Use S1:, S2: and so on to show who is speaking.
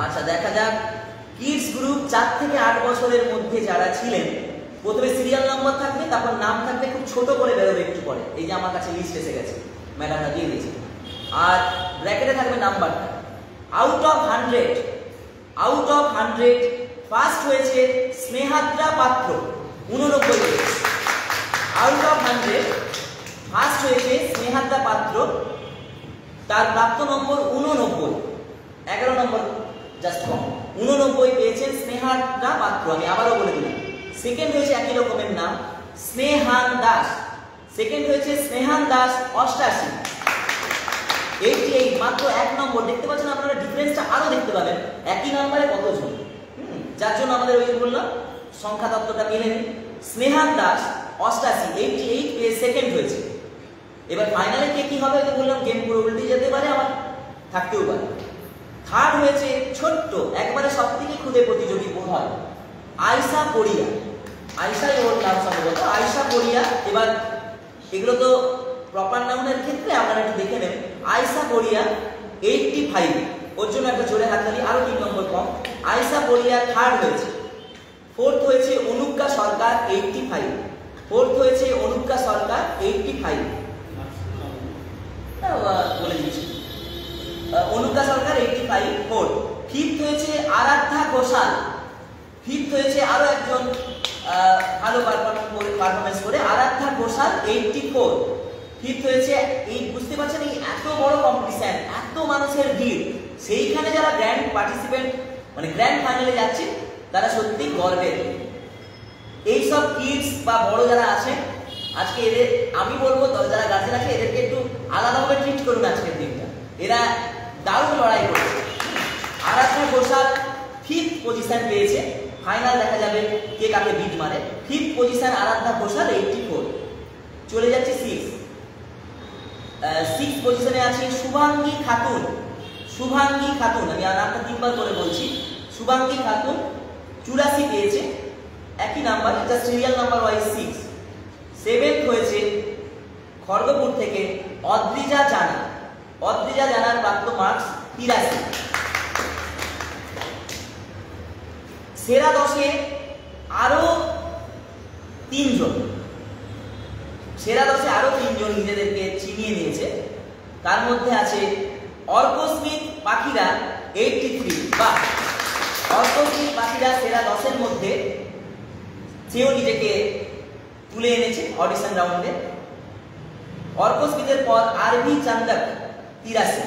S1: আচ্ছা দেখা যাক কিডস গ্রুপ 4 থেকে 8 বছরের মধ্যে যারা ছিলেন, প্রথমে সিরিয়াল নম্বর থাকবে, তারপর নাম থাকবে, খুব ছোট করে বেরোবে একটু পরে। এই যে আমার কাছে লিস্ট এসে গেছে, ম্যাডামরা দিয়ে দিয়েছে। আর ব্র্যাকেটে থাকবে নাম্বারটা। আউট অফ 100 ফার্স্ট হয়েছে স্নেহাদ্রা পাত্র, 89। আউট অফ 100 ফার্স্ট হয়েছে স্নেহাদ্রা পাত্র, তার প্রাপ্ত নম্বর 89, 11 নম্বর জাস্ট কম। 89 পেয়েছেন স্নেহাদ্রা পাত্র। আমি আবারও বলে দিলাম। সেকেন্ড হয়েছে একই রকমের নাম, স্নেহান দাস। সেকেন্ড হয়েছে স্নেহান দাস, 88। 88 মাত্র 1 নম্বর। দেখতে পাচ্ছেন আপনারা, ডিফারেন্সটা আরো দেখতে পাবেন একই নম্বরে কতজন। যার জন্য আমাদের ওই যে বললাম সংখ্যা তত্ত্বটা মেনে নিন। স্নেহান দাস 88 পেয়ে সেকেন্ড হয়েছে। এবার ফাইনালে কে কি হবে তো বললাম, গেম পুরো উল্টে যেতে পারে, আবার থাকতেও পারে। থার্ড হয়েছে ছোট্ট, একবারে সবথেকে ক্ষুদে প্রতিযোগী বোধ হয়, আয়শা পরিয়া। আয়শাই ওর নাম সম্ভবত, আয়শা পরিয়া। এবার এগুলো তো প্রপার নাউনের ক্ষেত্রে আপনারা একটু দেখে নেবেন। আয়শা পরিয়া 85, ওর জন্য একটা জোরে হাততালি, আরো 3 নম্বর কম। আয়শা পরিয়া থার্ড হয়েছে। ফোর্থ হয়েছে অনুজ্ঞা সরকার 85। ফোর্থ হয়েছে অনুজ্ঞা সরকার 85, বলে দিচ্ছি। অনুজ্ঞা সরকার 85 ফোর্থ। ফিফথ হয়েছে আরাধ্যা ঘোষাল। ফিফথ হয়েছে আরো একজন ভালো পারফরমেন্স করে, আরাধ্যা ঘোষাল 84। ফিফথ হয়েছে, এই বুঝতে পারছেন এই এত বড় কম্পিটিশন, এত মানুষের ভিড়, সেইখানে যারা গ্র্যান্ড পার্টিসিপেন্ট মানে গ্র্যান্ড ফাইনালে যাচ্ছে তারা সত্যি গর্বের। এইসব কিডস বা বড় যারা আছেন আজকে, এদের আমি বলবো যারা গার্জেন আছে এদেরকে একটু আলাদাভাবে ট্রিট করুন আজকের দিনটা। এরা দারুণ লড়াই করেছে। আরাধ্যা ঘোষাল 5th পজিশন পেয়েছে। ফাইনাল দেখা যাবে কে কাকে বিট মারে। 5th পজিশন আরাধ্যা ঘোষাল 84। চলে যাচ্ছে 6th পজিশনে আছে শুভাঙ্গী খাতুন। শুভাঙ্গী খাতুন, আমি নামটা 3 বার করে বলছি। শুভাঙ্গী খাতুন 84 পেয়েছে, একই নাম্বার, এটা সিরিয়াল নাম্বার ওয়াইজ 6। 7th হয়েছে খড়গপুর থেকে অদ্রিজা জানা। অদ্রিজা জানার প্রাপ্ত মার্কস 83। সেরা 10-এ আরো 3 জন, সেরা 10-এ আরো 3 জন নিজেদেরকে চিনিয়ে নিয়েছে। তার মধ্যে আছে অর্কস্মিত পাখিরা 83। বা অর্কস্মিত পাখিরা সেরা 10-এর মধ্যে সেও নিজেকে তুলে এনেছে অডিশন রাউন্ডে। অর্কস্মিতের পর আরভি চান্দক 83।